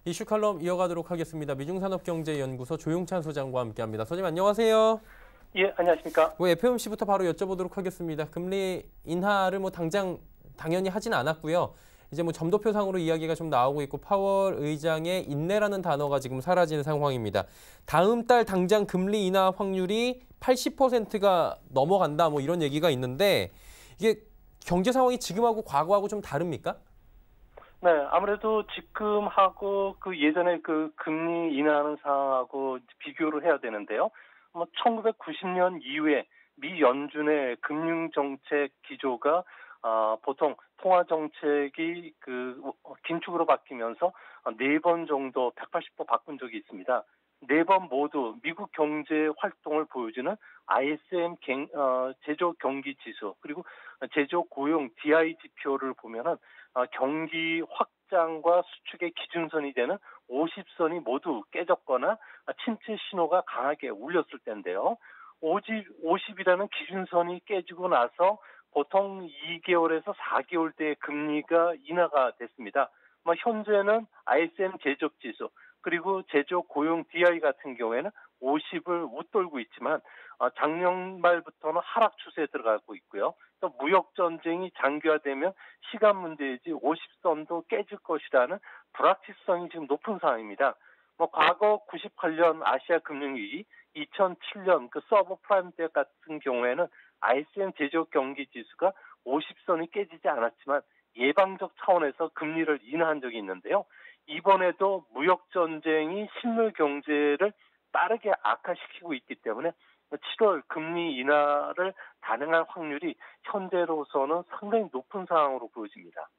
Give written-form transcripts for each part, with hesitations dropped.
이슈 칼럼 이어가도록 하겠습니다. 미중산업경제연구소 조용찬 소장과 함께합니다. 소장님 안녕하세요. 예, 안녕하십니까. FOMC부터 바로 여쭤보도록 하겠습니다. 금리 인하를 당연히 하진 않았고요. 이제 점도표상으로 이야기가 좀 나오고 있고 파월 의장의 인내라는 단어가 지금 사라지는 상황입니다. 다음 달 당장 금리 인하 확률이 80%가 넘어간다 이런 얘기가 있는데 이게 경제 상황이 지금하고 과거하고 좀 다릅니까? 네, 아무래도 지금하고 예전에 금리 인하하는 상황하고 비교를 해야 되는데요. 1990년 이후에 미 연준의 금융 정책 기조가 보통 통화 정책이 긴축으로 바뀌면서 4번 정도 180도 바꾼 적이 있습니다. 4번 모두 미국 경제 활동을 보여주는 ISM 제조 경기 지수 그리고 제조 고용 DI 지표를 보면은 경기 확장과 수축의 기준선이 되는 50선이 모두 깨졌거나 침체 신호가 강하게 울렸을 때인데요. 50이라는 기준선이 깨지고 나서 보통 2개월에서 4개월대의 금리가 인하가 됐습니다. 현재는 ISM 제적 지수 그리고 제조 고용 DI 같은 경우에는 50을 웃돌고 있지만 작년 말부터는 하락 추세에 들어가고 있고요. 또 무역 전쟁이 장기화되면 시간 문제이지 50선도 깨질 것이라는 불확실성이 지금 높은 상황입니다. 과거 98년 아시아 금융위기, 2007년 서브프라임 때 같은 경우에는 ISM 제조 경기 지수가 50선이 깨지지 않았지만 예방적 차원에서 금리를 인하한 적이 있는데요. 이번에도 무역 전쟁이 실물 경제를 빠르게 악화시키고 있기 때문에 7월 금리 인하를 단행할 확률이 현재로서는 상당히 높은 상황으로 보여집니다.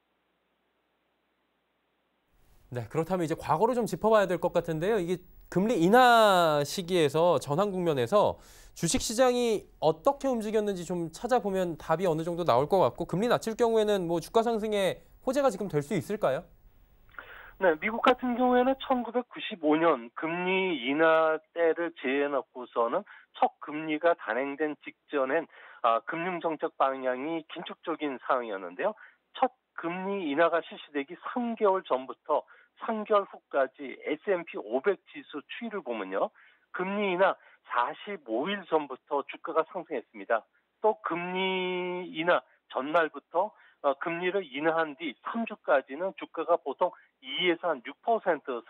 네, 그렇다면 이제 과거로 좀 짚어봐야 될 것 같은데요. 이게 금리 인하 시기에서 전환 국면에서 주식시장이 어떻게 움직였는지 좀 찾아보면 답이 어느 정도 나올 것 같고 금리 낮출 경우에는 주가 상승에 호재가 지금 될 수 있을까요? 네, 미국 같은 경우에는 1995년 금리 인하 때를 제해놓고서는 첫 금리가 단행된 직전엔 금융정책 방향이 긴축적인 상황이었는데요. 첫 금리 인하가 실시되기 3개월 전부터 3개월 후까지 S&P 500 지수 추이를 보면요. 금리 인하 45일 전부터 주가가 상승했습니다. 또 금리 인하 전날부터 금리를 인하한 뒤 3주까지는 주가가 보통 2에서 한 6%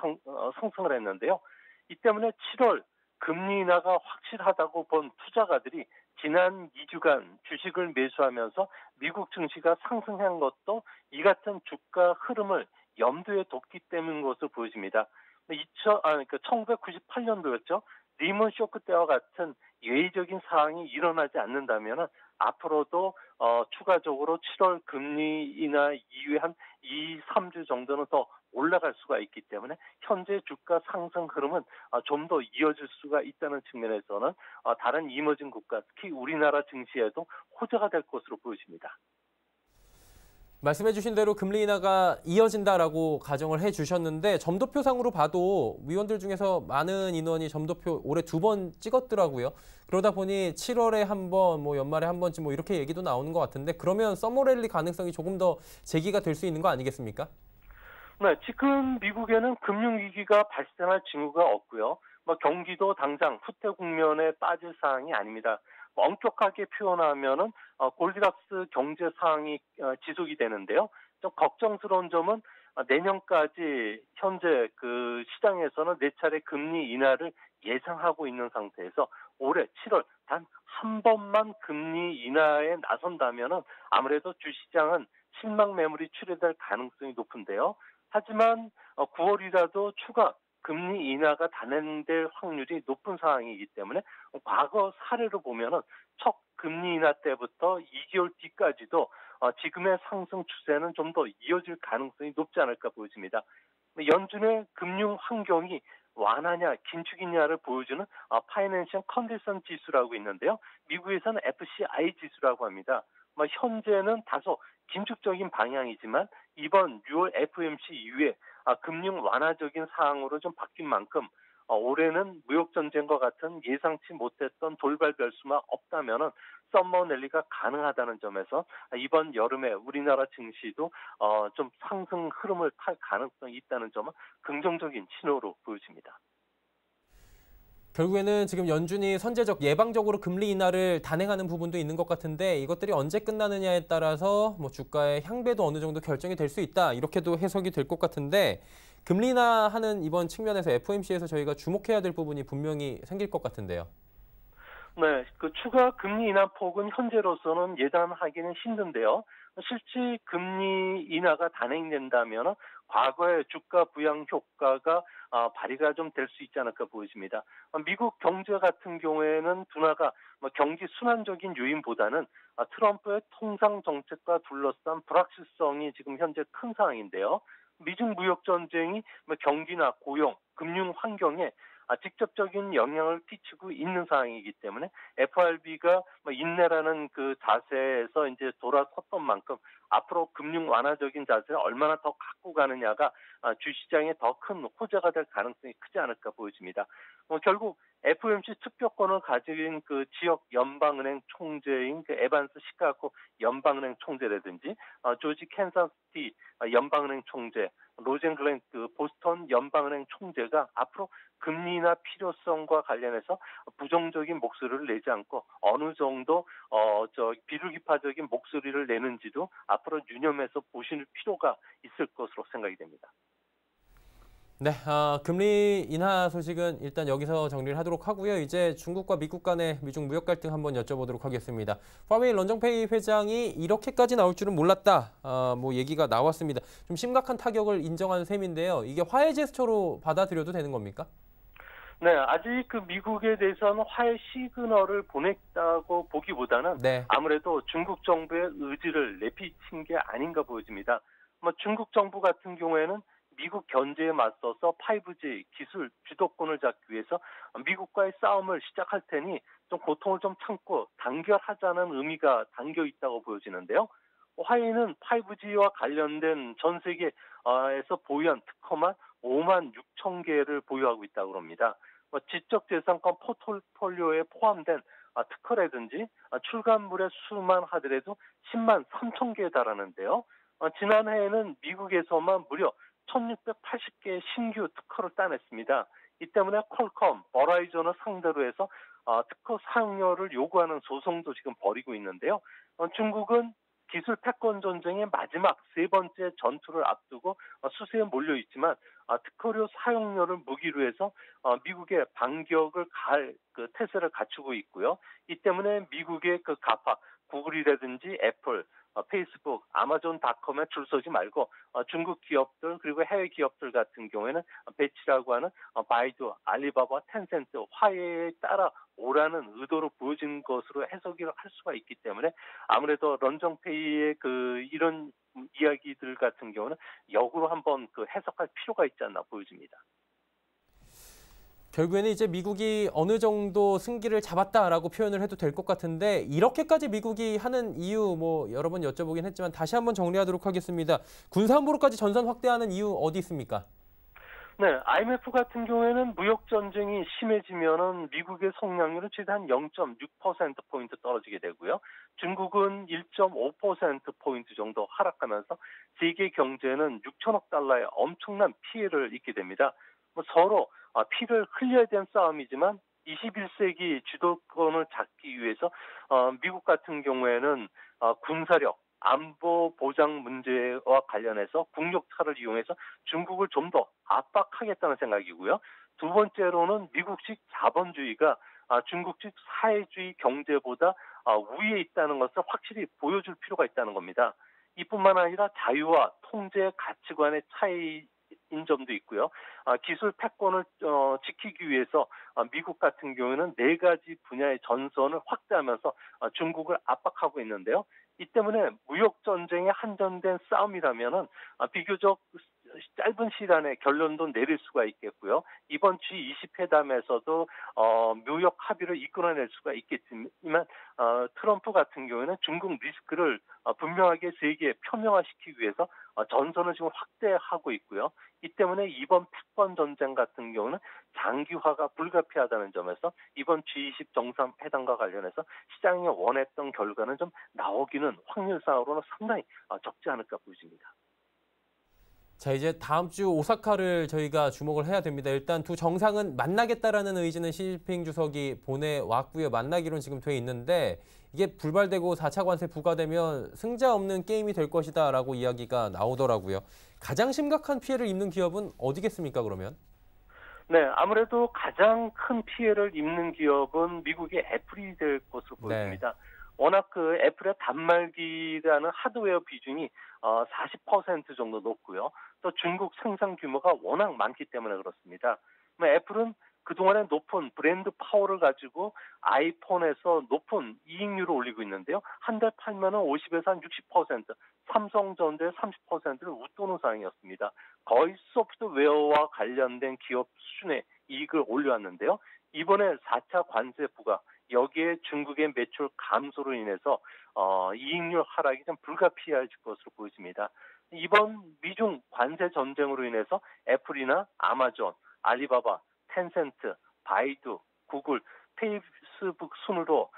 상승을 했는데요. 이 때문에 7월 금리 인하가 확실하다고 본 투자가들이 지난 2주간 주식을 매수하면서 미국 증시가 상승한 것도 이 같은 주가 흐름을 염두에 뒀기 때문인 것으로 보여집니다. 1998년도였죠. 리먼 쇼크 때와 같은 예외적인 상황이 일어나지 않는다면 앞으로도 추가적으로 7월 금리 인하 이후에 한 2, 3주 정도는 더 올라갈 수가 있기 때문에 현재 주가 상승 흐름은 좀 더 이어질 수가 있다는 측면에서는 다른 이머징 국가, 특히 우리나라 증시에도 호재가 될 것으로 보여집니다. 말씀해 주신 대로 금리 인하가 이어진다라고 가정을 해 주셨는데 점도표상으로 봐도 위원들 중에서 많은 인원이 점도표 올해 2번 찍었더라고요. 그러다 보니 7월에 한 번, 연말에 한 번쯤 이렇게 얘기도 나오는 것 같은데 그러면 서머랠리 가능성이 조금 더 제기가 될 수 있는 거 아니겠습니까? 네, 지금 미국에는 금융위기가 발생할 징후가 없고요. 경기도 당장 후퇴 국면에 빠질 사항이 아닙니다. 엄격하게 표현하면은 골디락스 경제 상황이 지속이 되는데요. 좀 걱정스러운 점은 내년까지 현재 시장에서는 4차례 금리 인하를 예상하고 있는 상태에서 올해 7월 단 한 번만 금리 인하에 나선다면은 아무래도 주시장은 실망 매물이 출현될 가능성이 높은데요. 하지만 9월이라도 추가 금리 인하가 단행될 확률이 높은 상황이기 때문에 과거 사례로 보면은 첫 금리 인하 때부터 2개월 뒤까지도 지금의 상승 추세는 좀 더 이어질 가능성이 높지 않을까 보여집니다. 연준의 금융 환경이 완화냐 긴축이냐를 보여주는 파이낸셜 컨디션 지수라고 있는데요. 미국에서는 FCI 지수라고 합니다. 현재는 다소 긴축적인 방향이지만 이번 6월 FOMC 이후에 금융 완화적인 상황으로 좀 바뀐 만큼 올해는 무역 전쟁과 같은 예상치 못했던 돌발 변수만 없다면은 썸머 랠리가 가능하다는 점에서 이번 여름에 우리나라 증시도 좀 상승 흐름을 탈 가능성이 있다는 점은 긍정적인 신호로 보여집니다. 결국에는 지금 연준이 선제적 예방적으로 금리 인하를 단행하는 부분도 있는 것 같은데 이것들이 언제 끝나느냐에 따라서 뭐 주가의 향배도 어느 정도 결정이 될 수 있다. 이렇게도 해석이 될 것 같은데 금리 인하하는 이번 측면에서 FOMC에서 저희가 주목해야 될 부분이 분명히 생길 것 같은데요. 네, 그 추가 금리 인하 폭은 현재로서는 예단하기는 힘든데요. 실제 금리 인하가 단행된다면 과거의 주가 부양 효과가 발휘가 좀 될 수 있지 않을까 보여집니다. 미국 경제 같은 경우에는 둔화가 경기 순환적인 요인보다는 트럼프의 통상 정책과 둘러싼 불확실성이 지금 현재 큰 상황인데요. 미중 무역 전쟁이 경기나 고용, 금융 환경에 직접적인 영향을 끼치고 있는 상황이기 때문에 FRB가 인내라는 그 자세에서 이제 돌아섰던 만큼 앞으로 금융 완화적인 자세를 얼마나 더 갖고 가느냐가 주시장에 더 큰 호재가 될 가능성이 크지 않을까 보여집니다. 결국 FOMC 투표권을 가진 그 지역 연방은행 총재인 그 에반스 시카고 연방은행 총재라든지 조지 캔사스티 연방은행 총재, 로젠 글렌 그 보스턴 연방은행 총재가 앞으로 금리 인하 필요성과 관련해서 부정적인 목소리를 내지 않고 어느 정도 비둘기파적인 목소리를 내는지도 앞으로 유념해서 보실 필요가 있을 것으로 생각이 됩니다. 네, 금리 인하 소식은 일단 여기서 정리를 하도록 하고요. 이제 중국과 미국 간의 미중 무역 갈등 한번 여쭤보도록 하겠습니다. 화웨이 런정페이 회장이 이렇게까지 나올 줄은 몰랐다. 뭐 얘기가 나왔습니다. 좀 심각한 타격을 인정한 셈인데요. 이게 화해 제스처로 받아들여도 되는 겁니까? 네, 아직 그 미국에 대해서는 화해 시그널을 보냈다고 보기보다는 네. 아무래도 중국 정부의 의지를 내비친 게 아닌가 보여집니다. 중국 정부 같은 경우에는 미국 견제에 맞서서 5G 기술 주도권을 잡기 위해서 미국과의 싸움을 시작할 테니 좀 고통을 좀 참고 단결하자는 의미가 담겨 있다고 보여지는데요. 화웨이는 5G와 관련된 전 세계에서 보유한 특허만 5만 6천 개를 보유하고 있다고 합니다. 지적재산권 포트폴리오에 포함된 특허라든지 출간물의 수만 하더라도 10만 3천 개에 달하는데요. 지난해에는 미국에서만 무려 1,680개의 신규 특허를 따냈습니다. 이 때문에 퀄컴, 버라이전을 상대로 해서 특허 사용료를 요구하는 소송도 지금 벌이고 있는데요. 중국은 기술 패권 전쟁의 마지막 세 번째 전투를 앞두고 수세에 몰려 있지만 특허료 사용료를 무기로 해서 미국의 반격을 가할 그 태세를 갖추고 있고요. 이 때문에 미국의 그 가파, 구글이라든지 애플, 페이스북, 아마존닷컴에 줄 서지 말고 중국 기업들 그리고 해외 기업들 같은 경우에는 배치라고 하는 바이두, 알리바바, 텐센트, 화웨이에 따라 오라는 의도로 보여진 것으로 해석을 할 수가 있기 때문에 아무래도 런정페이의 그 이런 이야기들 같은 경우는 역으로 한번 그 해석할 필요가 있지 않나 보여집니다. 결국에는 이제 미국이 어느 정도 승기를 잡았다라고 표현을 해도 될 것 같은데 이렇게까지 미국이 하는 이유 뭐 여러 번 여쭤보긴 했지만 다시 한번 정리하도록 하겠습니다. 군사함부로까지 전선 확대하는 이유 어디 있습니까? 네, IMF 같은 경우에는 무역 전쟁이 심해지면은 미국의 성장률은 최대 한 0.6%포인트 떨어지게 되고요. 중국은 1.5%포인트 정도 하락하면서 세계 경제는 6천억 달러의 엄청난 피해를 입게 됩니다. 서로 피를 흘려야 되는 싸움이지만 21세기 주도권을 잡기 위해서 미국 같은 경우에는 군사력, 안보 보장 문제와 관련해서 국력차를 이용해서 중국을 좀 더 압박하겠다는 생각이고요. 두 번째로는 미국식 자본주의가 중국식 사회주의 경제보다 위에 있다는 것을 확실히 보여줄 필요가 있다는 겁니다. 이뿐만 아니라 자유와 통제 가치관의 차이인 점도 있고요. 기술 패권을 지키기 위해서 미국 같은 경우에는 네 가지 분야의 전선을 확대하면서 중국을 압박하고 있는데요. 이 때문에 무역 전쟁에 한정된 싸움이라면은 비교적 짧은 시일 안에 결론도 내릴 수가 있겠고요. 이번 G20 회담에서도 묘역 합의를 이끌어낼 수가 있겠지만 트럼프 같은 경우에는 중국 리스크를 분명하게 세계에 표명화시키기 위해서 전선을 지금 확대하고 있고요. 이 때문에 이번 패권 전쟁 같은 경우는 장기화가 불가피하다는 점에서 이번 G20 정상회담과 관련해서 시장이 원했던 결과는 좀 나오기는 확률상으로는 상당히 적지 않을까 보입니다. 자, 이제 다음 주 오사카를 저희가 주목을 해야 됩니다. 일단 두 정상은 만나겠다라는 의지는 시진핑 주석이 보내왔고요. 만나기로는 지금 돼 있는데 이게 불발되고 4차 관세 부과되면 승자 없는 게임이 될 것이다라고 이야기가 나오더라고요. 가장 심각한 피해를 입는 기업은 어디겠습니까, 그러면? 네, 아무래도 가장 큰 피해를 입는 기업은 미국의 애플이 될 것으로 보입니다. 워낙 그 애플의 단말기라는 하드웨어 비중이 40% 정도 높고요. 또 중국 생산 규모가 워낙 많기 때문에 그렇습니다. 애플은 그동안에 높은 브랜드 파워를 가지고 아이폰에서 높은 이익률을 올리고 있는데요. 한 달 팔면 50에서 한 60%, 삼성전자의 30%를 웃도는 상황이었습니다. 거의 소프트웨어와 관련된 기업 수준의 이익을 올려왔는데요. 이번에 4차 관세 부과, 여기에 중국의 매출 감소로 인해서 이익률 하락이 좀 불가피할 것으로 보입니다. 이번 미중 관세 전쟁으로 인해서 애플이나 아마존, 알리바바, 텐센트, 바이두, 구글, 페이스북 순으로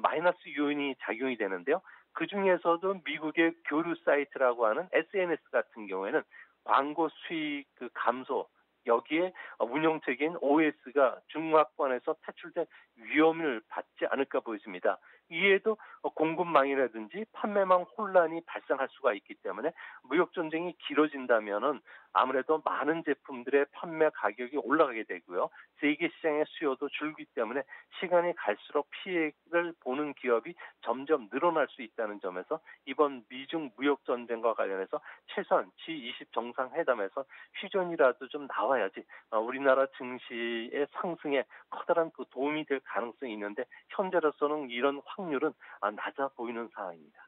마이너스 요인이 작용이 되는데요. 그 중에서도 미국의 교류 사이트라고 하는 SNS 같은 경우에는 광고 수익 감소, 여기에 운영체계인 OS가 중화권에서 퇴출된 위험을 받지 않을까 보입니다. 이에도 공급망이라든지 판매망 혼란이 발생할 수가 있기 때문에 무역 전쟁이 길어진다면은 아무래도 많은 제품들의 판매 가격이 올라가게 되고요. 세계 시장의 수요도 줄기 때문에 시간이 갈수록 피해를 보는 기업이 점점 늘어날 수 있다는 점에서 이번 미중 무역 전쟁과 관련해서 최소한 G20 정상회담에서 휴전이라도 좀 나와야지 우리나라 증시의 상승에 커다란 그 도움이 될 가능성이 있는데 현재로서는 이런 확률은 낮아 보이는 상황입니다.